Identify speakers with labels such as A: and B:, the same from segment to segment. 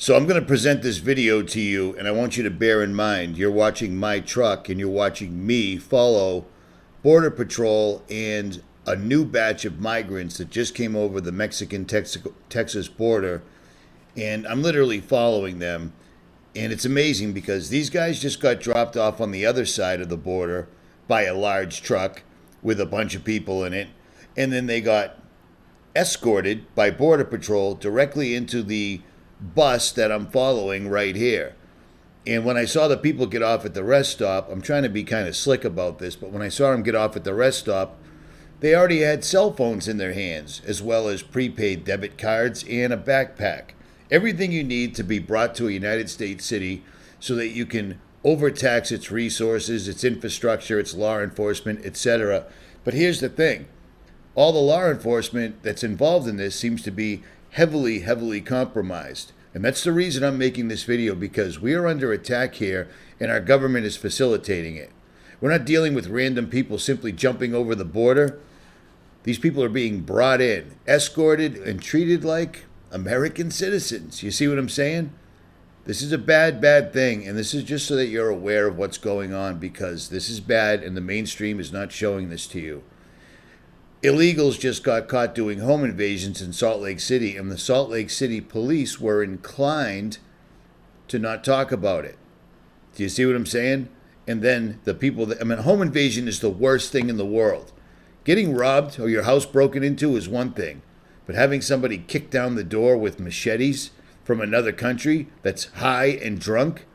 A: So I'm going to present this video to you, and I want you to bear in mind, you're watching my truck and you're watching me follow Border Patrol and a new batch of migrants that just came over the Mexican-Texas border, and I'm literally following them. And it's amazing because these guys just got dropped off on the other side of the border by a large truck with a bunch of people in it, and then they got escorted by Border Patrol directly into the bus that I'm following right here. And when I saw the people get off at the rest stop, I'm trying to be kind of slick about this, but when I saw them get off at the rest stop, they already had cell phones in their hands, as well as prepaid debit cards and a backpack. Everything you need to be brought to a United States city so that you can overtax its resources, its infrastructure, its law enforcement, etc. But here's the thing. All the law enforcement that's involved in this seems to be heavily compromised. And that's the reason I'm making this video, because we are under attack here and our government is facilitating it. We're not dealing with random people simply jumping over the border. These people are being brought in, escorted, and treated like American citizens. You see what I'm saying? This is a bad thing, and this is just so that you're aware of what's going on, because this is bad and the mainstream is not showing this to you. Illegals just got caught doing home invasions in Salt Lake City, and the Salt Lake City police were inclined to not talk about it. Do you see what I'm saying? And then the people that, home invasion is the worst thing in the world. Getting robbed or your house broken into is one thing, but having somebody kick down the door with machetes from another country that's high and drunk,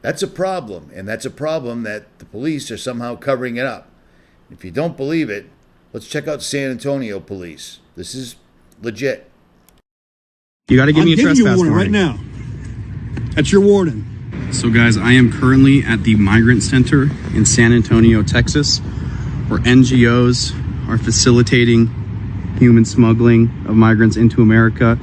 A: that's a problem. And that's a problem that the police are somehow covering it up. If you don't believe it, let's check out San Antonio police. This is legit.
B: You got to give me a trespass warning
C: right now. That's your warning.
B: So guys, I am currently at the Migrant Center in San Antonio, Texas, where NGOs are facilitating human smuggling of migrants into America.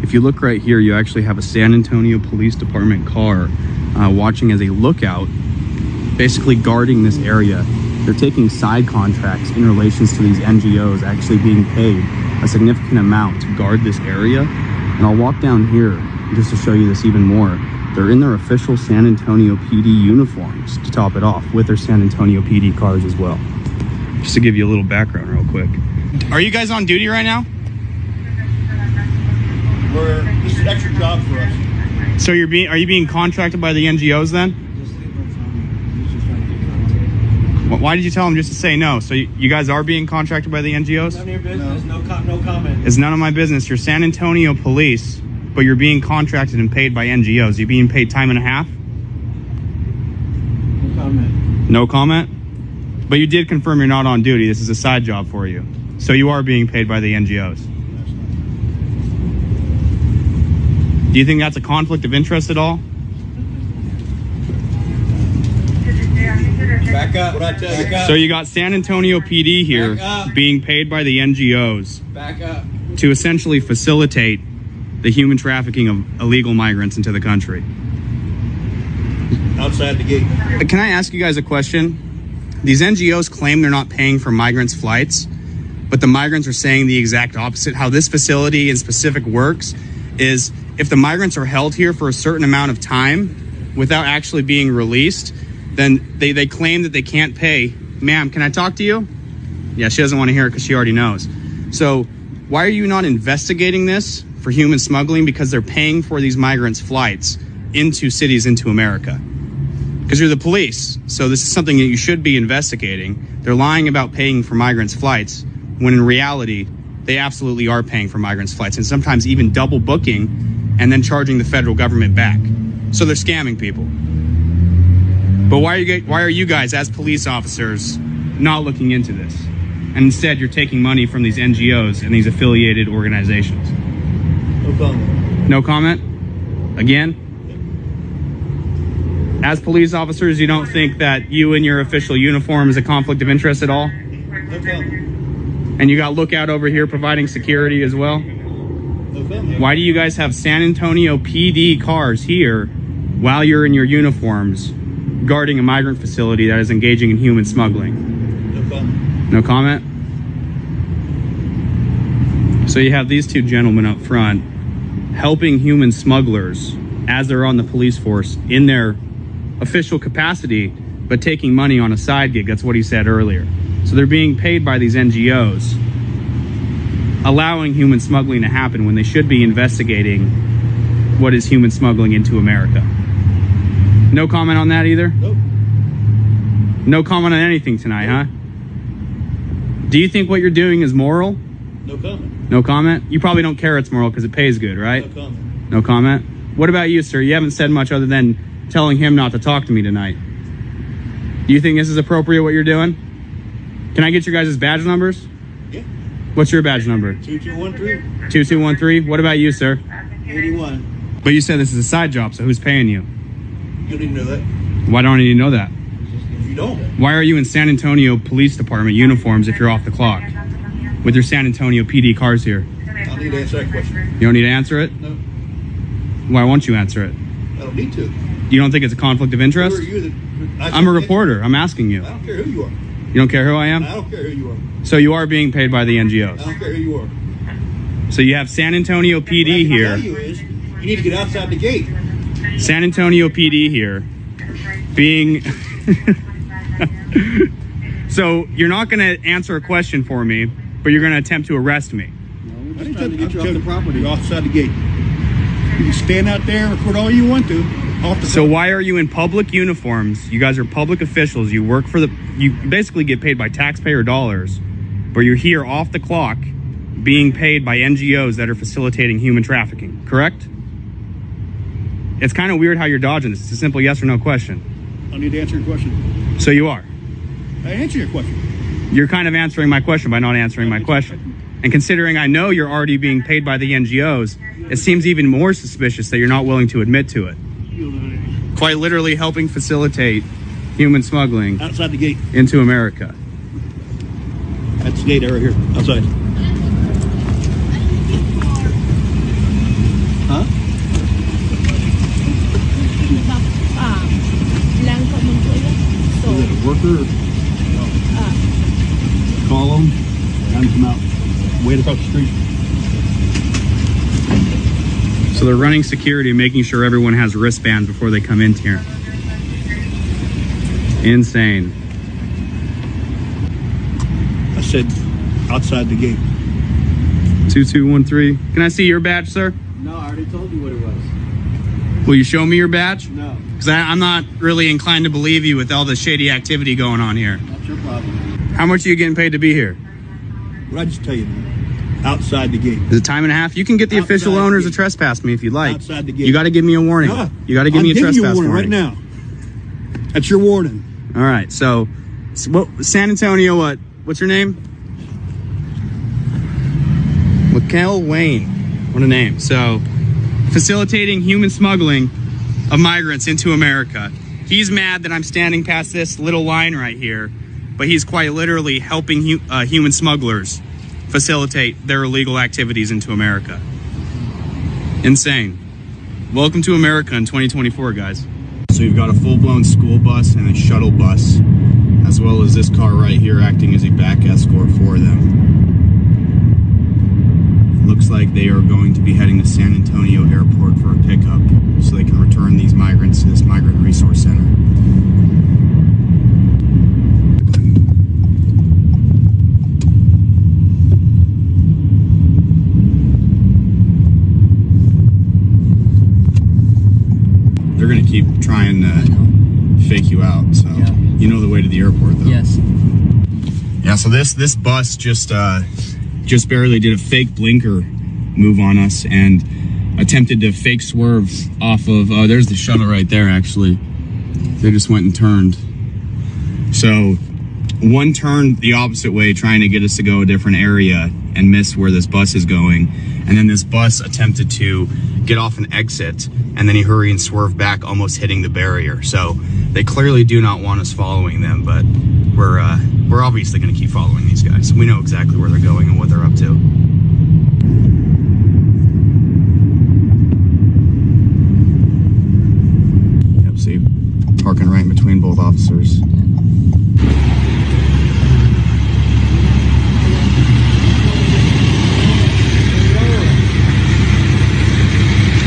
B: If you look right here, you actually have a San Antonio Police Department car watching as a lookout, basically guarding this area. They're taking side contracts in relations to these NGOs actually being paid a significant amount to guard this area. And I'll walk down here just to show you this even more. They're in their official San Antonio PD uniforms to top it off, with their San Antonio PD cars as well. Just to give you a little background real quick. Are you guys on duty right now?
C: This is an extra job for us.
B: So are you being contracted by the NGOs then? Why did you tell them just to say no? So you guys are being contracted by the NGOs?
C: None of your business. No comment.
B: It's none of my business. You're San Antonio police, but you're being contracted and paid by NGOs. You're being paid time and a half?
C: No comment.
B: No comment? But you did confirm you're not on duty. This is a side job for you. So you are being paid by the NGOs. Do you think that's a conflict of interest at all?
C: Back up. What I tell you. Back up.
B: So you got San Antonio PD here being paid by the NGOs
C: Back up.
B: to essentially facilitate the human trafficking of illegal migrants into the country.
C: Outside the gate.
B: Can I ask you guys a question? These NGOs claim they're not paying for migrants' flights, but the migrants are saying the exact opposite. How this facility in specific works is if the migrants are held here for a certain amount of time without actually being released, then they claim that they can't pay. Ma'am, can I talk to you? Yeah, she doesn't want to hear it because she already knows. So why are you not investigating this for human smuggling? Because they're paying for these migrants' flights into cities, into America. Because you're the police. So this is something that you should be investigating. They're lying about paying for migrants' flights, when in reality, they absolutely are paying for migrants' flights, and sometimes even double booking and then charging the federal government back. So they're scamming people. But why are you guys, as police officers, not looking into this? And instead, you're taking money from these NGOs and these affiliated organizations.
C: No comment.
B: No comment? Again? As police officers, you don't think that you in your official uniform is a conflict of interest at all?
C: No comment.
B: And you got lookout over here providing security as well?
C: No comment.
B: Why do you guys have San Antonio PD cars here while you're in your uniforms guarding a migrant facility that is engaging in human smuggling?
C: No comment.
B: No comment? So you have these two gentlemen up front helping human smugglers as they're on the police force in their official capacity, but taking money on a side gig. That's what he said earlier. So they're being paid by these NGOs, allowing human smuggling to happen when they should be investigating what is human smuggling into America. No comment on that either?
C: Nope.
B: No comment on anything tonight, huh? Do you think what you're doing is moral?
C: No comment.
B: No comment? You probably don't care it's moral because it pays good, right?
C: No comment.
B: No comment? What about you, sir? You haven't said much other than telling him not to talk to me tonight. Do you think this is appropriate what you're doing? Can I get your guys' badge numbers?
C: Yeah.
B: What's your badge number?
C: 2213.
B: 2213. What about you, sir?
C: 81.
B: But you said this is a side job, so who's paying you?
C: You don't even know that.
B: Why don't I need to know that?
C: You don't.
B: Why are you in San Antonio Police Department uniforms if you're off the clock? With your San Antonio PD cars here.
C: I need to answer that question.
B: You don't need to answer it?
C: No.
B: Why won't you answer it?
C: I don't need to.
B: You don't think it's a conflict of
C: Who
B: interest?
C: are you that,
B: I'm a reporter. I'm asking you.
C: I don't care who you are.
B: You don't care who I am?
C: I don't care who you are.
B: So you are being paid by the
C: I
B: NGOs.
C: don't care who you are.
B: So you have San Antonio
C: What I
B: PD
C: can
B: here.
C: tell you is, you need to get outside the gate.
B: San Antonio PD here being... So you're not going to answer a question for me, but you're going to attempt to arrest me.
C: I didn't tell you to get you off the property. You're outside the gate. You can stand out there and record all you want to.
B: So why are you in public uniforms? You guys are public officials. You work for the... You basically get paid by taxpayer dollars, but you're here off the clock being paid by NGOs that are facilitating human trafficking, correct? It's kind of weird how you're dodging this. It's a simple yes or no question.
C: I need to answer your question.
B: So you are.
C: I answer your question.
B: You're kind of answering my question by not answering my question. And considering I know you're already being paid by the NGOs, it seems even more suspicious that you're not willing to admit to it. Quite literally helping facilitate human smuggling
C: Outside the gate.
B: into America.
C: That's the gate right here. Outside. Huh? Is it a worker? Call them. Have them come out. Wait across the street.
B: So they're running security, making sure everyone has wristbands before they come in here. Insane.
C: I said outside the gate.
B: 2213. Can I see your badge, sir?
D: No, I already told you what it was.
B: Will you show me your badge?
D: No,
B: Because I'm not really inclined to believe you with all the shady activity going on here.
D: that's your problem.
B: How much are you getting paid to be here?
C: What I just tell you, man? Outside the gate.
B: Is it time and a half? You can get the
C: Outside
B: official
C: the
B: owners
C: gate.
B: to trespass me if you'd like.
C: Outside the gate.
B: You got to give me a warning.
C: No,
B: You got to give me a
C: I'm giving
B: trespass
C: you a warning
B: warning.
C: right now. That's your warning.
B: All right. So what, San Antonio, what's your name? Mikkel Wayne. What a name. So facilitating human smuggling of migrants into America. He's mad that I'm standing past this little line right here, but he's quite literally helping human smugglers facilitate their illegal activities into America. Insane. Welcome to America in 2024, guys. So you've got a full-blown school bus and a shuttle bus, as well as this car right here acting as a back escort for them. Looks like they are going to be heading to San Antonio Airport for a pickup so they can return these migrants to this migrant resource center. They're going to keep trying to fake you out, so
D: Yeah.
B: you know the way to the airport, though.
D: Yes.
B: Yeah, so this bus just barely did a fake blinker move on us and attempted to fake swerve off of, there's the shuttle right there, actually. They just went and turned. So one turned the opposite way, trying to get us to go a different area and miss where this bus is going. And then this bus attempted to get off an exit, and then he hurried and swerved back, almost hitting the barrier. So they clearly do not want us following them, but we're obviously going to keep following these guys. We know exactly where they're going and what they're up to. Yep, see, parking right in between both officers.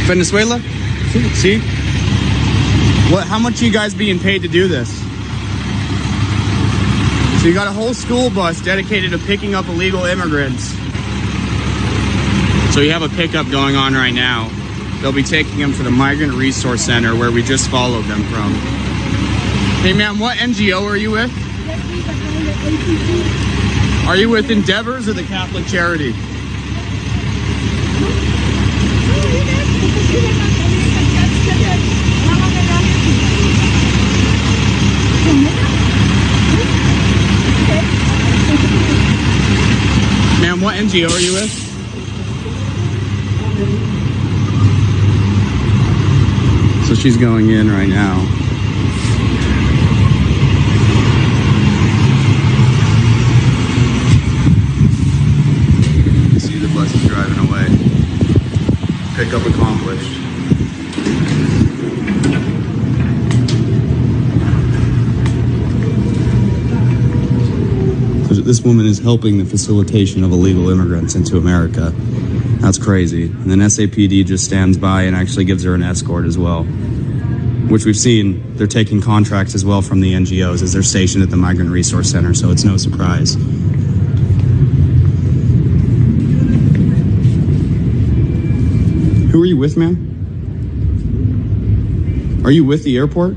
B: Venezuela? See? What? How much are you guys being paid to do this? So you got a whole school bus dedicated to picking up illegal immigrants. So you have a pickup going on right now. They'll be taking them to the Migrant Resource Center where we just followed them from. Hey ma'am, what NGO are you with? Are you with Endeavors or the Catholic Charity? Ma'am, what NGO are you with? So she's going in right now. See the bus is driving away. Pickup accomplished. This woman is helping the facilitation of illegal immigrants into America. That's crazy. And then SAPD just stands by and actually gives her an escort as well, which we've seen. They're taking contracts as well from the NGOs as they're stationed at the Migrant Resource Center, so it's no surprise. Who are you with, ma'am? Are you with the airport?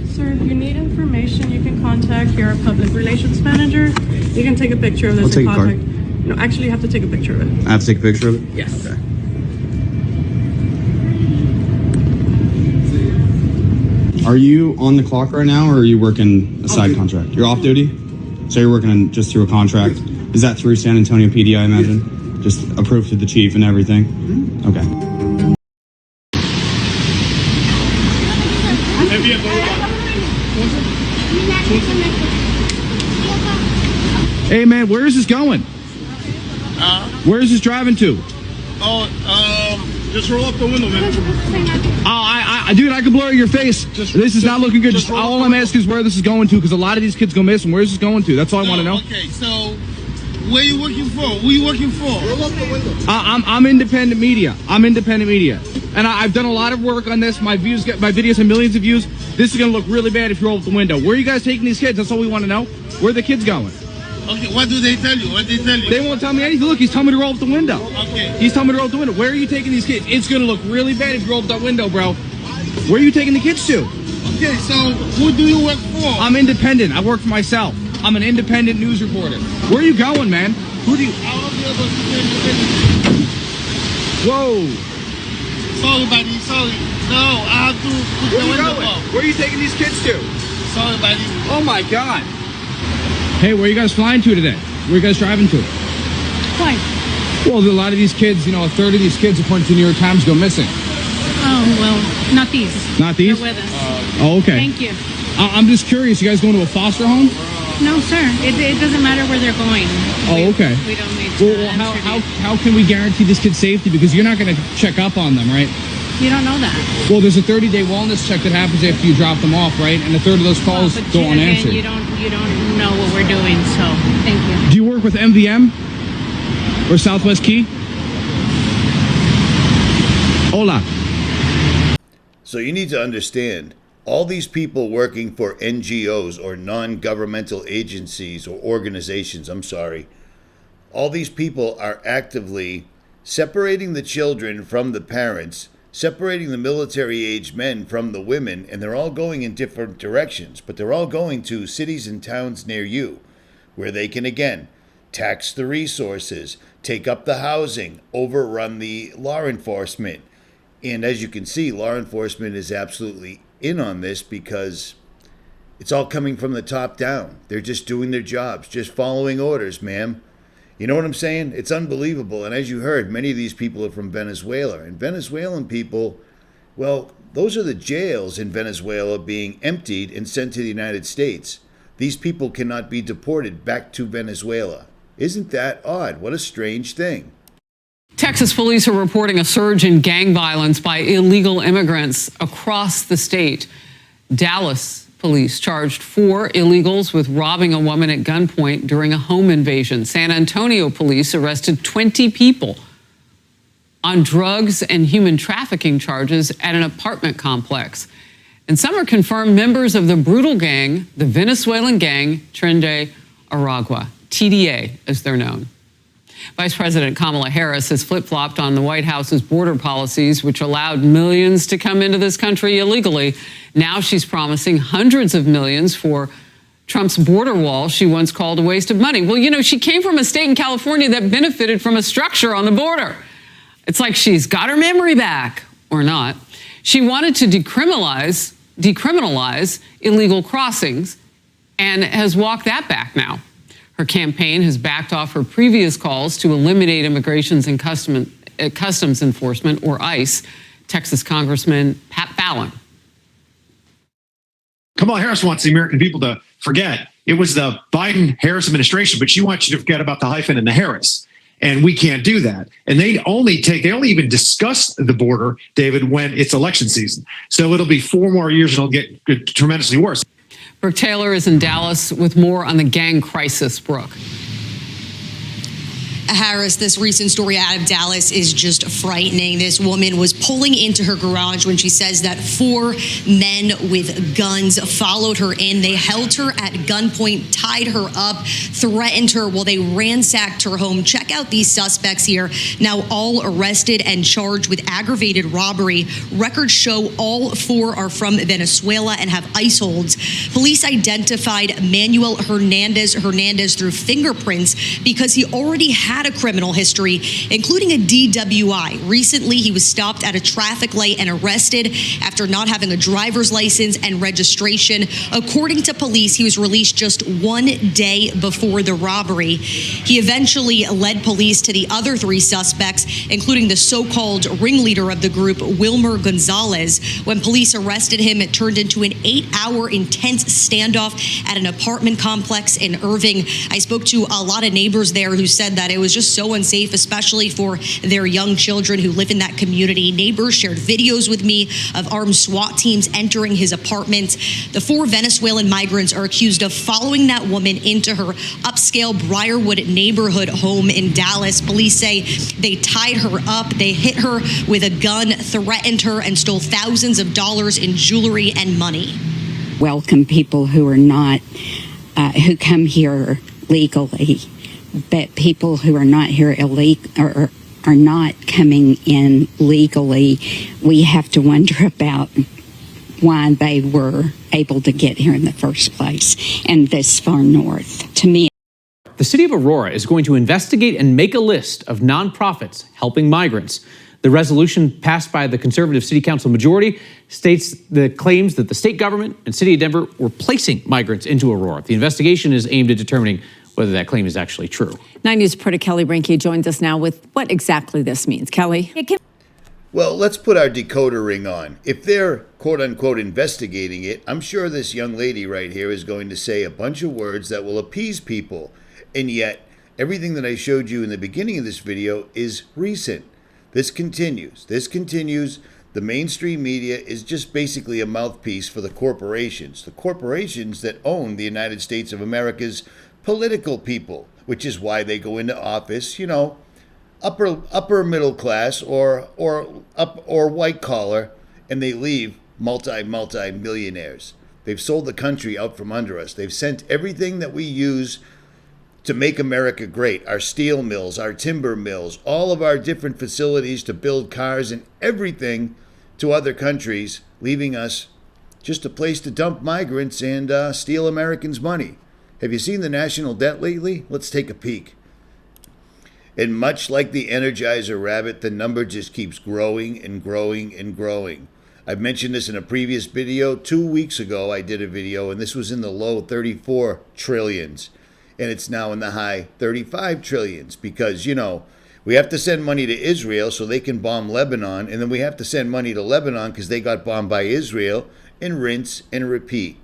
E: Sir, if you need information, you can contact your public relations manager. You can take a picture of this.
B: I'll take a card.
E: No, actually, you have to take a picture of it.
B: I have to take a picture of it?
E: Yes.
B: Okay. Are you on the clock right now, or are you working a side contract? You're off duty? So you're working just through a contract? Is that through San Antonio PD, I imagine? Yes. Just approved to the chief and everything? Mm-hmm. Okay.
F: Hey man, where is this going? Where is this driving to?
C: Just roll up the window, man.
F: Dude, I can blur your face. This is not looking good. Just all I'm asking is where this is going to, because a lot of these kids go missing. Where is this going to? That's all I want to know.
C: Okay, so where you working for? Who you working for? Roll up the window.
F: I'm independent media. I'm independent media, and I've done a lot of work on this. My videos have millions of views. This is gonna look really bad if you roll up the window. Where are you guys taking these kids? That's all we want to know. Where are the kids going?
C: Okay, what do they tell you? What they tell you?
F: They won't tell me anything. Look, he's telling me to roll up the window.
C: Okay.
F: He's telling me to roll up the window. Where are you taking these kids? It's gonna look really bad if you roll up that window, bro. Where are you taking the kids to?
C: Okay, so who do you work for?
F: I'm independent. I work for myself. I'm an independent news reporter. Where are you going, man? Who do you... Whoa.
C: Sorry, buddy. Sorry. No, I have to put the window up.
F: Where are you taking these kids to?
C: Sorry, buddy.
F: Oh my God. Hey, where are you guys flying to today? Where are you guys driving to?
E: Why?
F: Well, a lot of these kids, a third of these kids, according to the New York Times, go missing.
E: Oh, well, not these.
F: Not these?
E: They're with us.
F: Oh, okay.
E: Thank you.
F: I'm just curious. You guys going to a foster home?
E: No, sir. It doesn't matter where they're going.
F: Oh, okay.
E: We don't need to.
F: Well, how can we guarantee this kid's safety? Because you're not going to check up on them, right?
E: You don't know that.
F: Well, there's a 30-day wellness check that happens after you drop them off, right? And a third of those calls go unanswered.
E: You don't know what we're doing, so thank you.
F: Do you work with MVM or Southwest Key? Hola.
A: So you need to understand, all these people working for NGOs or non-governmental agencies or organizations, all these people are actively separating the children from the parents, separating the military-aged men from the women, and they're all going in different directions, but they're all going to cities and towns near you, where they can, again, tax the resources, take up the housing, overrun the law enforcement. And as you can see, law enforcement is absolutely in on this because it's all coming from the top down. They're just doing their jobs, just following orders, ma'am. You know what I'm saying? It's unbelievable. And as you heard, many of these people are from Venezuela. And Venezuelan people, well, those are the jails in Venezuela being emptied and sent to the United States. These people cannot be deported back to Venezuela. Isn't that odd? What a strange thing.
G: Texas police are reporting a surge in gang violence by illegal immigrants across the state. Dallas police charged 4 illegals with robbing a woman at gunpoint during a home invasion. San Antonio police arrested 20 people on drugs and human trafficking charges at an apartment complex. And some are confirmed members of the brutal gang, the Venezuelan gang, Tren de Aragua, TDA as they're known. Vice President Kamala Harris has flip-flopped on the White House's border policies, which allowed millions to come into this country illegally. Now she's promising hundreds of millions for Trump's border wall she once called a waste of money. Well, you know, she came from a state in California that benefited from a structure on the border. It's like she's got her memory back, or not. She wanted to decriminalize illegal crossings and has walked that back now. Her campaign has backed off her previous calls to eliminate immigrations and customs enforcement, or ICE. Texas Congressman Pat Fallon.
H: Kamala Harris wants the American people to forget it was the Biden-Harris administration, but she wants you to forget about the hyphen and the Harris. And we can't do that. And they only even discuss the border, David, when it's election season. So it'll be 4 more years and it'll get tremendously worse.
G: Brooke Taylor is in Dallas with more on the gang crisis. Brooke.
I: Harris, this recent story out of Dallas is just frightening. This woman was pulling into her garage when she says that 4 men with guns followed her in. They held her at gunpoint, tied her up, threatened her while they ransacked her home. Check out these suspects here, now all arrested and charged with aggravated robbery. Records show all 4 are from Venezuela and have ICE holds. Police identified Manuel Hernandez through fingerprints because he already had a criminal history, including a DWI. Recently, he was stopped at a traffic light and arrested after not having a driver's license and registration. According to police, he was released just 1 day before the robbery. He eventually led police to the other 3 suspects, including the so-called ringleader of the group, Wilmer Gonzalez. When police arrested him, it turned into an 8-hour intense standoff at an apartment complex in Irving. I spoke to a lot of neighbors there who said that it was just so unsafe, especially for their young children who live in that community. Neighbors shared videos with me of armed SWAT teams entering his apartment. The 4 Venezuelan migrants are accused of following that woman into her upscale Briarwood neighborhood home in Dallas. Police say they tied her up, they hit her with a gun, threatened her, and stole thousands of dollars in jewelry and money.
J: Welcome people who are not, who come here legally. But people who are not here illegal or are not coming in legally, we have to wonder about why they were able to get here in the first place and this far north. To me,
K: the city of Aurora is going to investigate and make a list of nonprofits helping migrants. The resolution passed by the conservative city council majority states the claims that the state government and city of Denver were placing migrants into Aurora. The investigation is aimed at determining whether that claim is actually true.
L: 9 News reporter Kelly Brinke joins us now with what exactly this means. Kelly?
A: Well, let's put our decoder ring on. If they're quote-unquote investigating it, I'm sure this young lady right here is going to say a bunch of words that will appease people. And yet, everything that I showed you in the beginning of this video is recent. This continues. The mainstream media is just basically a mouthpiece for the corporations that own the United States of America's political people, which is why they go into office, you know, upper middle class or white collar, and they leave multi-millionaires. They've sold the country out from under us. They've sent everything that we use to make America great, our steel mills, our timber mills, all of our different facilities to build cars and everything to other countries, leaving us just a place to dump migrants and steal Americans' money. Have you seen the national debt lately? Let's take a peek. And much like the Energizer rabbit, the number just keeps growing and growing and growing. I've mentioned this in a previous video. 2 weeks ago, I did a video, and this was in the low 34 trillions. And it's now in the high 35 trillions because, you know, we have to send money to Israel so they can bomb Lebanon, and then we have to send money to Lebanon because they got bombed by Israel, and rinse and repeat.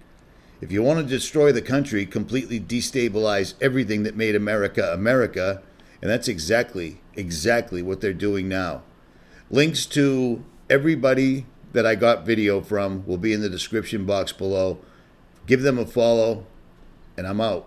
A: If you want to destroy the country, completely destabilize everything that made America America, and that's exactly what they're doing now. Links to everybody that I got video from will be in the description box below. Give them a follow, and I'm out.